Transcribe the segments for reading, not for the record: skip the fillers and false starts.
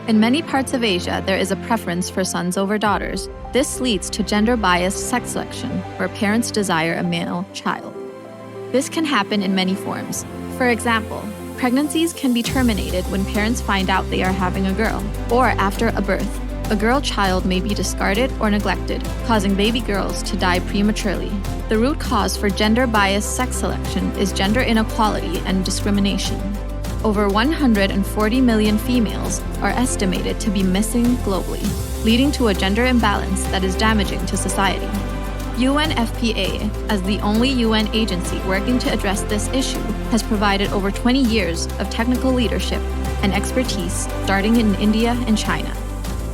In many parts of Asia, there is a preference for sons over daughters. This leads to gender-biased sex selection, where parents desire a male child. This can happen in many forms. For example, pregnancies can be terminated when parents find out they are having a girl, or after a birth. A girl child may be discarded or neglected, causing baby girls to die prematurely. The root cause for gender-biased sex selection is gender inequality and discrimination. Over 140 million females are estimated to be missing globally, leading to a gender imbalance that is damaging to society. UNFPA, as the only UN agency working to address this issue, has provided over 20 years of technical leadership and expertise, starting in India and China.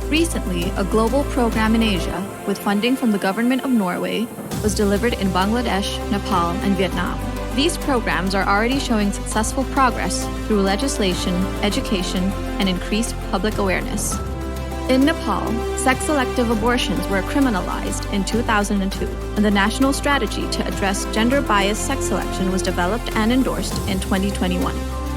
Recently, a global program in Asia, with funding from the government of Norway, was delivered in Bangladesh, Nepal, and Vietnam. These programs are already showing successful progress through legislation, education, and increased public awareness. In Nepal, sex-selective abortions were criminalized in 2002, and the national strategy to address gender-biased sex selection was developed and endorsed in 2021.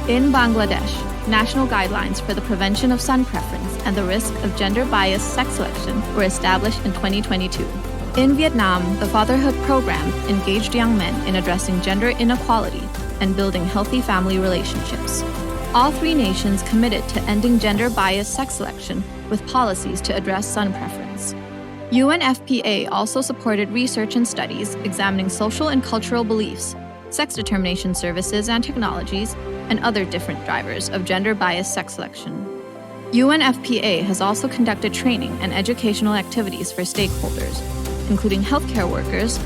In Bangladesh, national guidelines for the prevention of son preference and the risk of gender-biased sex selection were established in 2022. In Vietnam, the Fatherhood Program engaged young men in addressing gender inequality and building healthy family relationships. All three nations committed to ending gender-biased sex selection with policies to address son preference. UNFPA also supported research and studies examining social and cultural beliefs, sex determination services and technologies, and other different drivers of gender-biased sex selection. UNFPA has also conducted training and educational activities for stakeholders, including healthcare workers,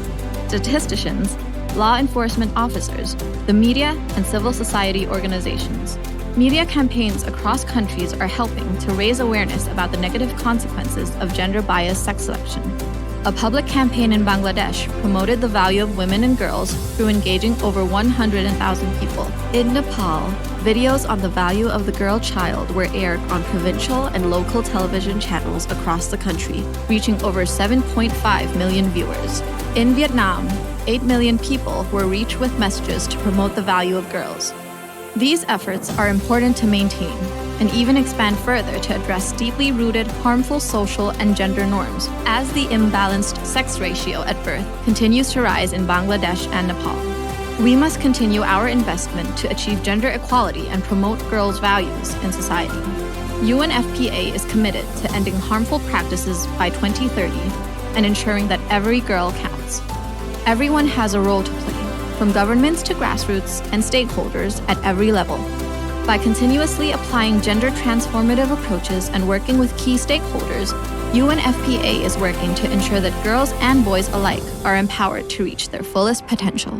statisticians, law enforcement officers, the media, and civil society organizations. Media campaigns across countries are helping to raise awareness about the negative consequences of gender-biased sex selection. A public campaign in Bangladesh promoted the value of women and girls through engaging over 100,000 people. In Nepal, videos on the value of the girl child were aired on provincial and local television channels across the country, reaching over 7.5 million viewers. In Vietnam, 8 million people were reached with messages to promote the value of girls. These efforts are important to maintain and even expand further to address deeply rooted harmful social and gender norms as the imbalanced sex ratio at birth continues to rise in Bangladesh and Nepal. We must continue our investment to achieve gender equality and promote girls' values in society. UNFPA is committed to ending harmful practices by 2030 and ensuring that every girl counts. Everyone has a role to play, from governments to grassroots and stakeholders at every level. By continuously applying gender transformative approaches and working with key stakeholders, UNFPA is working to ensure that girls and boys alike are empowered to reach their fullest potential.